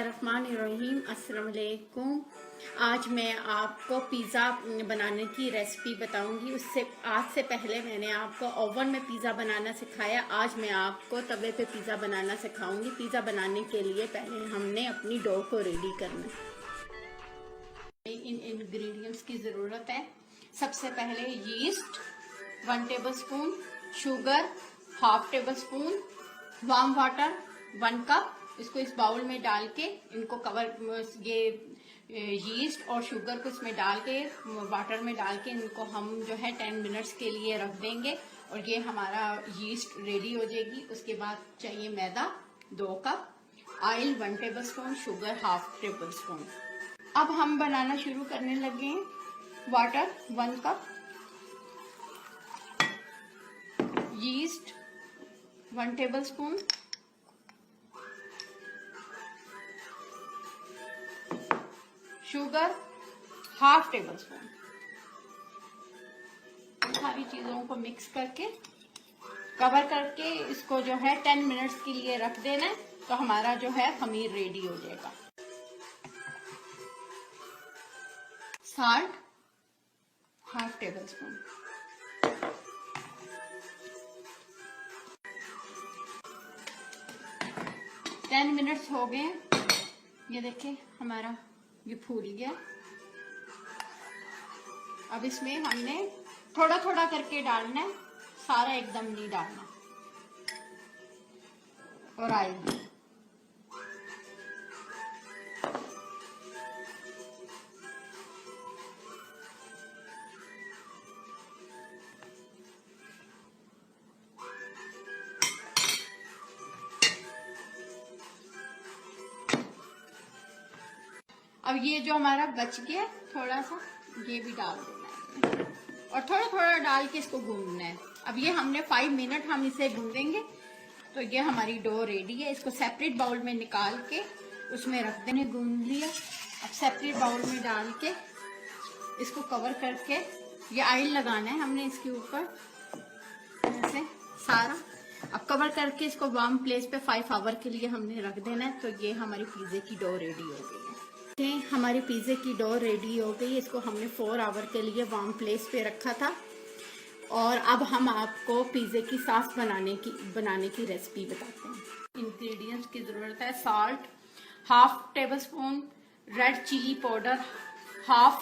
बिस्मिल्लाहिर्रहमानिर्रहीम। अस्सलाम वालेकुम। आज मैं आपको पिज़्ज़ा बनाने की रेसिपी बताऊंगी। आज से पहले मैंने आपको ओवन में पिज़्ज़ा बनाना सिखाया। आज मैं आपको तवे पे पिज़्ज़ा बनाना सिखाऊंगी। पिज़्ज़ा बनाने के लिए पहले हमने अपनी डो को रेडी करना है। इन इंग्रेडिएंट्स की ज़रूरत है। सबसे पहले yeast 1 table spoon, sugar 1/2 table spoon, warm water 1 cup. इसको इस बाउल में डाल के इनको ये यीस्ट और शुगर को इसमें डाल के वाटर में डाल के इनको हम जो है 10 मिनट्स के लिए रख देंगे और ये हमारा यीस्ट रेडी हो जाएगी। उसके बाद चाहिए मैदा 2 cup, oil 1 table spoon, sugar 1/2 table spoon. अब हम बनाना शुरू करने लगे हैं। Water 1 cup, yeast 1 table spoon, sugar 1/2 table spoon. सारी चीजों को मिक्स करके कवर करके इसको जो है 10 मिनट्स के लिए रख देना है, तो हमारा जो है खमीर रेडी हो जाएगा। Salt 1/2 table spoon, ten minutes हो गए। ये देखिए हमारा ये फूल गया। अब इसमें हमने थोड़ा थोड़ा करके डालना है, सारा एकदम नहीं डालना। और ऑयल अब ये जो हमारा बच गया थोड़ा सा, ये भी डाल देना है और थोड़ा थोड़ा डाल के इसको गूंदना है। अब ये हमने 5 मिनट हम इसे गूंदेंगे, तो ये हमारी डो रेडी है। इसको सेपरेट बाउल में निकाल के उसमें रख देने। गूंद लिया। अब सेपरेट बाउल में डाल के इसको कवर करके ये ऑयल लगाना है हमने इसके ऊपर ऐसे सारा। अब कवर करके इसको वार्म प्लेस पे 5 आवर के लिए हमने रख देना है। तो ये हमारी पिज्जे की डो रेडी हो गई है। हमारी पिज्जे की डो रेडी हो गई। इसको हमने 4 आवर के लिए वार्म प्लेस पे रखा था। और अब हम आपको पिज्जे की सॉस बनाने की रेसिपी बताते हैं। इंग्रेडिएंट्स की जरूरत है। Salt 1/2 tablespoon, red chilli powder 1/2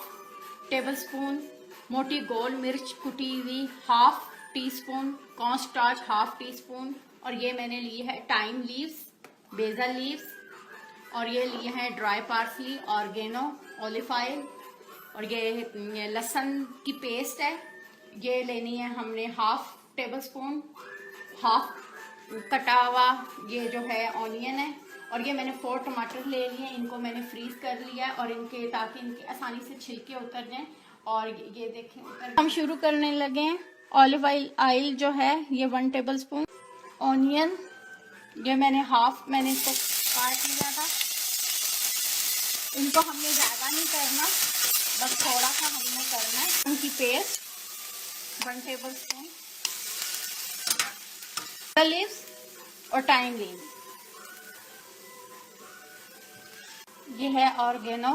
tablespoon, मोटी गोल मिर्च कुटी हुई 1/2 teaspoon, cornstarch 1/2 teaspoon, और ये मैंने ली है टाइम लीव्स, बेसल लीव्स, और ये लिए हैं dry parsley, oregano, olive oil, और ये लहसुन की पेस्ट है। ये लेनी है हमने 1/2 टेबल स्पून, 1/2 कटा हुआ ये जो है ऑनियन है, और ये मैंने 4 टमाटर ले लिए। इनको मैंने फ्रीज कर लिया है और इनके ताकि इनके आसानी से छिलके उतर जाएं। और ये देखें उतर। हम शुरू करने लगे हैं। ऑलिव ऑयल जो है ये 1 टेबल स्पून, ऑनियन ये मैंने इसको काट लिया था। इनको हमने ज्यादा नहीं करना, बस थोड़ा सा हमने करना है। उनकी पेस्ट 1 टेबल स्पून, लीव्स और टाइम लीव्स, ये है ऑर्गेनो,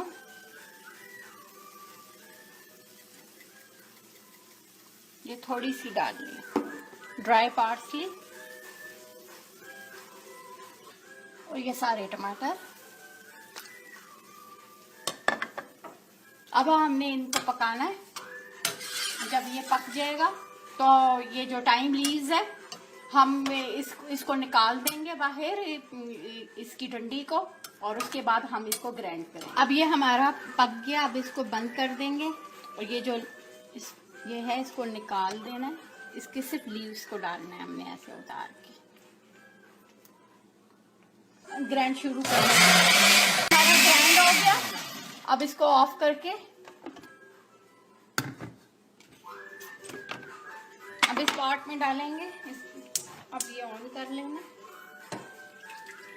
ये थोड़ी सी डाल ली, ड्राई पार्सली, और ये सारे टमाटर। अब हमने इनको पकाना है। जब ये पक जाएगा तो ये जो टाइम लीव्स है हम इसको निकाल देंगे बाहर, इसकी डंडी को, और उसके बाद हम इसको ग्राइंड करेंगे। अब ये हमारा पक गया। अब इसको बंद कर देंगे और ये जो ये है इसको निकाल देना है। इसके सिर्फ लीव्स को डालना है हमने ऐसे उतार के। ग्राइंड शुरू करेंगे। हमारा ग्राइंड हो गया। अब इसको ऑफ करके अब इस पॉट में डालेंगे। अब ये ऑन कर लेना।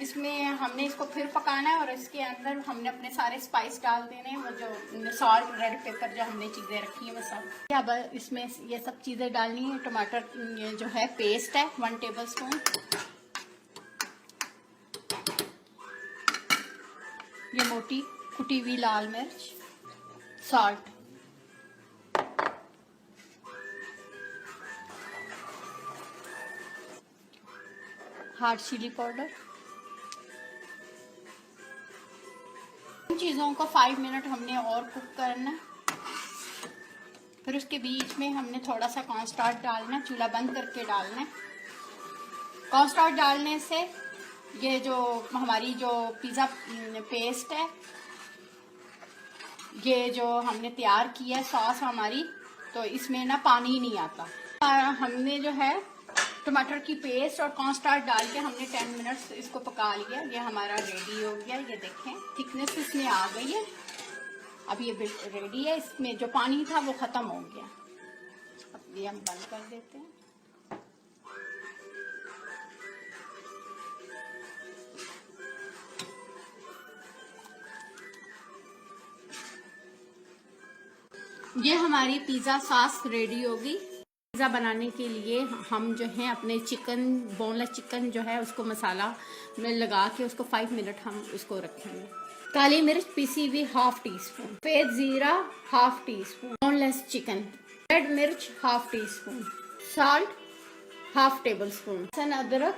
इसमें हमने इसको फिर पकाना है और इसके अंदर हमने अपने सारे स्पाइस डाल देने हैं। वो जो सॉल्ट, रेड पेपर जो हमने चीज़ें रखी हैं वो सब। अब इसमें ये सब चीज़ें डालनी है। टमाटर ये जो है पेस्ट है 1 टेबल स्पून, ये मोटी कुटी हुई लाल मिर्च, सॉल्ट, हार्ड चिली पाउडर। इन चीज़ों को 5 मिनट हमने और कुक करना। फिर उसके बीच में हमने थोड़ा सा कॉर्नस्टार्च डालना, चूल्हा बंद करके डालना। कॉर्नस्टार्च डालने से ये जो हमारी जो पिज़्ज़ा पेस्ट है, ये जो हमने तैयार किया है सॉस हमारी, तो इसमें ना पानी नहीं आता। हमने जो है टमाटर की पेस्ट और कॉर्नस्टार्च डाल के हमने 10 मिनट्स इसको पका लिया। ये हमारा रेडी हो गया। ये देखें थिकनेस इसमें आ गई है। अब ये रेडी है। इसमें जो पानी था वो ख़त्म हो गया। अब ये हम बंद कर देते हैं। ये हमारी पिज़्ज़ा सॉस रेडी होगी। पिज़्ज़ा बनाने के लिए हम जो है अपने चिकन, बोनलेस चिकन जो है उसको मसाला में लगा के उसको 5 मिनट हम उसको रखेंगे। काली मिर्च पिसी हुई ½ टीस्पून, सफेद जीरा ½ टीस्पून, बोनलेस चिकन, रेड मिर्च ½ टीस्पून, सॉल्ट ½ टेबल स्पून, लहसुन अदरक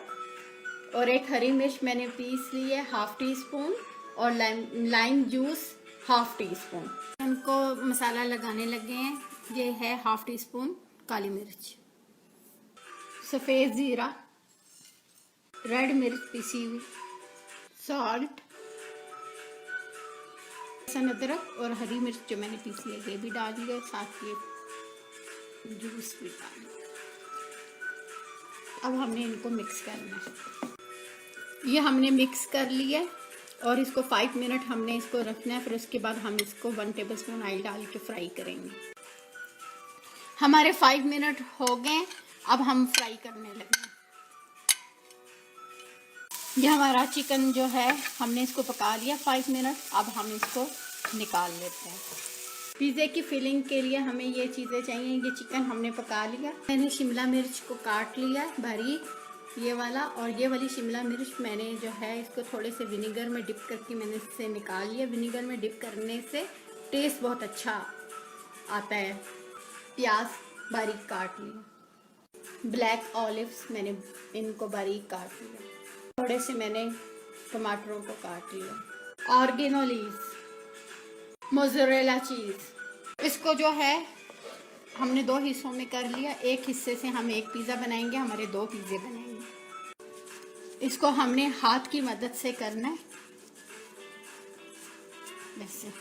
और एक हरी मिर्च मैंने पीस ली है ½ टीस्पून, और लाइम जूस ½ टीस्पून। इनको मसाला लगाने लगे हैं। ये है ½ टीस्पून काली मिर्च, सफेद जीरा, रेड मिर्च पिसी हुई, सॉल्ट, लहसुन अदरक और हरी मिर्च जो मैंने पीसी है ये भी डाल दिया, साथ ये जूस भी डाल दिया। अब हमने इनको मिक्स करना है। ये हमने मिक्स कर लिया और इसको 5 मिनट हमने इसको रखना है। फिर उसके बाद हम इसको 1 टेबलस्पून ऑयल डाल के फ्राई करेंगे। हमारे 5 मिनट हो गए। अब हम फ्राई करने लगे। ये हमारा चिकन जो है हमने इसको पका लिया 5 मिनट। अब हम इसको निकाल लेते हैं। पिज़्ज़े की फिलिंग के लिए हमें ये चीज़ें चाहिए। ये चिकन हमने पका लिया। मैंने शिमला मिर्च को काट लिया बारीक, ये वाला, और ये वाली शिमला मिर्च मैंने जो है इसको थोड़े से विनेगर में डिप करके मैंने इससे निकाल लिया। विनेगर में डिप करने से टेस्ट बहुत अच्छा आता है। प्याज बारीक काट लिया। ब्लैक ऑलिव्स मैंने इनको बारीक काट लिया। थोड़े से मैंने टमाटरों को काट लिया। ऑर्गेनो लीव्स, मोज़रेला चीज़, इसको जो है हमने 2 हिस्सों में कर लिया। एक हिस्से से हम एक पिज़्ज़ा बनाएंगे, हमारे 2 पिज़्ज़े बनेंगे। इसको हमने हाथ की मदद से करना है वैसे।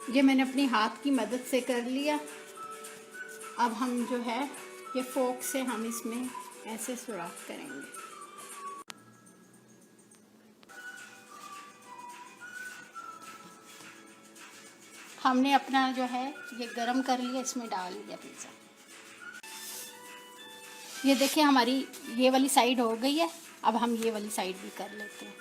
ये मैंने अपनी हाथ की मदद से कर लिया। अब हम जो है ये फोक से हम इसमें ऐसे सुराख करेंगे। हमने अपना जो है ये गरम कर लिया, इसमें डाल दिया पिज़्ज़ा। ये देखिए हमारी ये वाली साइड हो गई है। अब हम ये वाली साइड भी कर लेते हैं।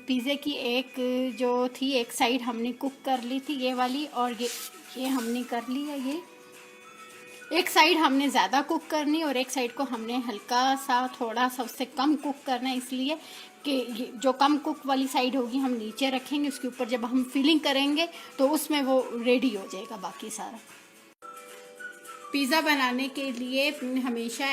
पिज़्ज़े की एक जो थी एक साइड हमने कुक कर ली थी, ये वाली, और ये हमने कर लिया। ये एक साइड हमने ज़्यादा कुक करनी और एक साइड को हमने हल्का सा थोड़ा सा उससे कम कुक करना है, इसलिए कि जो कम कुक वाली साइड होगी हम नीचे रखेंगे। उसके ऊपर जब हम फिलिंग करेंगे तो उसमें वो रेडी हो जाएगा बाकी सारा। पिज़्ज़ा बनाने के लिए हमेशा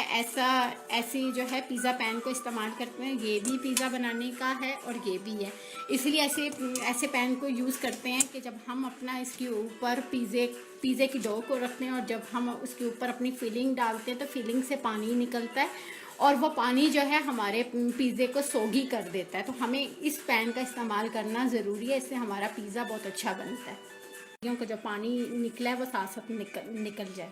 ऐसी जो है पिज़्ज़ा पैन को इस्तेमाल करते हैं। ये भी पिज़्ज़ा बनाने का है और ये भी है, इसलिए ऐसे पैन को यूज़ करते हैं कि जब हम अपना इसके ऊपर पिज़्ज़े की डो को रखते हैं और जब हम उसके ऊपर अपनी फिलिंग डालते हैं तो फिलिंग से पानी निकलता है और वो पानी जो है हमारे पिज़्ज़े को सोगी कर देता है। तो हमें इस पैन का इस्तेमाल करना ज़रूरी है, इससे हमारा पिज़्ज़ा बहुत अच्छा बनता है, क्योंकि जो पानी निकला है वो साथ साथ निकल जाए।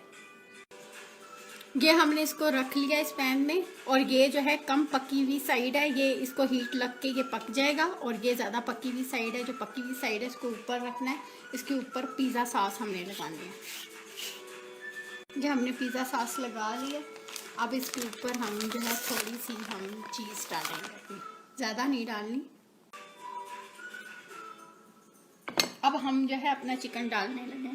ये हमने इसको रख लिया इस पैन में, और ये जो है कम पकी हुई साइड है, ये इसको हीट लग के ये पक जाएगा, और ये ज़्यादा पकी हुई साइड है, जो पकी हुई साइड है इसको ऊपर रखना है। इसके ऊपर पिज़्ज़ा सॉस हमने लगानी है। ये हमने पिज़्ज़ा सॉस लगा लिया। अब इसके ऊपर हम जो है थोड़ी सी हम चीज़ डालेंगे, ज़्यादा नहीं डालनी। अब हम जो है अपना चिकन डालने लगे।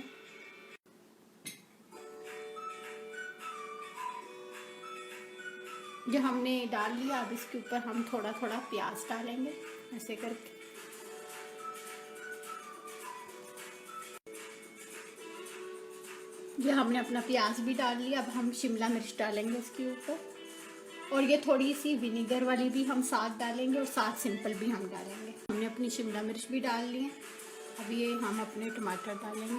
जो हमने डाल लिया, अब इसके ऊपर हम थोड़ा थोड़ा प्याज डालेंगे ऐसे करके। ये हमने अपना प्याज भी डाल लिया। अब हम शिमला मिर्च डालेंगे इसके ऊपर, और ये थोड़ी सी विनेगर वाली भी हम साथ डालेंगे और साथ सिंपल भी हम डालेंगे। हमने अपनी शिमला मिर्च भी डाल ली है। अब ये हम अपने टमाटर डालेंगे।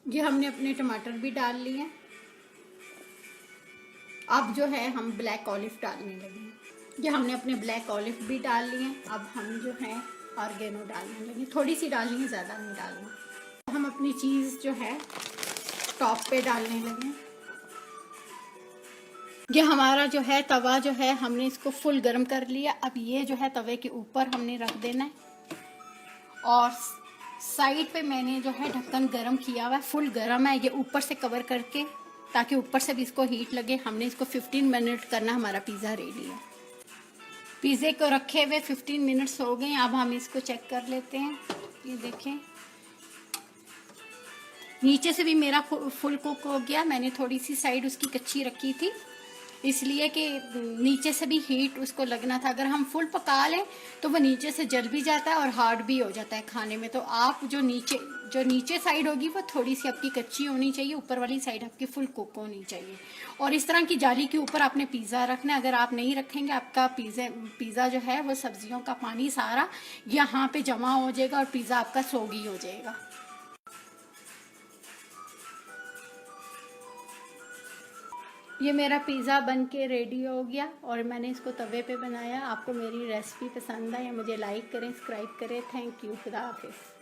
ये हमने अपने टमाटर भी डाल लिए हैं। अब जो है हम ब्लैक ऑलिव डालने लगे। ये हमने अपने ब्लैक ऑलिव भी डाल लिए हैं। अब हम जो है ऑर्गेनो डालने लगे, थोड़ी सी डालनी है, ज़्यादा नहीं डालना। हम अपनी चीज़ जो है टॉप पे डालने लगे। ये हमारा जो है तवा जो है हमने इसको फुल गर्म कर लिया। अब ये जो है तवे के ऊपर हमने रख देना है, और साइड पे मैंने जो है ढक्कन गरम किया हुआ है, फुल गरम है। ये ऊपर से कवर करके, ताकि ऊपर से भी इसको हीट लगे। हमने इसको 15 मिनट करना, हमारा पिज़्ज़ा रेडी है। पिज़्ज़े को रखे हुए 15 मिनट्स हो गए। अब हम इसको चेक कर लेते हैं। ये देखें, नीचे से भी मेरा फुल कुक हो गया। मैंने थोड़ी सी साइड उसकी कच्ची रखी थी, इसलिए कि नीचे से भी हीट उसको लगना था। अगर हम फुल पका लें तो वो नीचे से जल भी जाता है और हार्ड भी हो जाता है खाने में। तो आप जो नीचे साइड होगी वो थोड़ी सी आपकी कच्ची होनी चाहिए, ऊपर वाली साइड आपकी फुल कुक होनी चाहिए। और इस तरह की जाली के ऊपर आपने पिज़्ज़ा रखना है। अगर आप नहीं रखेंगे, आपका पिज़्ज़ा जो है वो सब्जियों का पानी सारा यहाँ पे जमा हो जाएगा और पिज़्ज़ा आपका सोगी हो जाएगा। ये मेरा पिज़्ज़ा बन के रेडी हो गया, और मैंने इसको तवे पे बनाया। आपको मेरी रेसिपी पसंद आए, मुझे लाइक करें, सब्सक्राइब करें। Thank you. खुदा हाफिज़।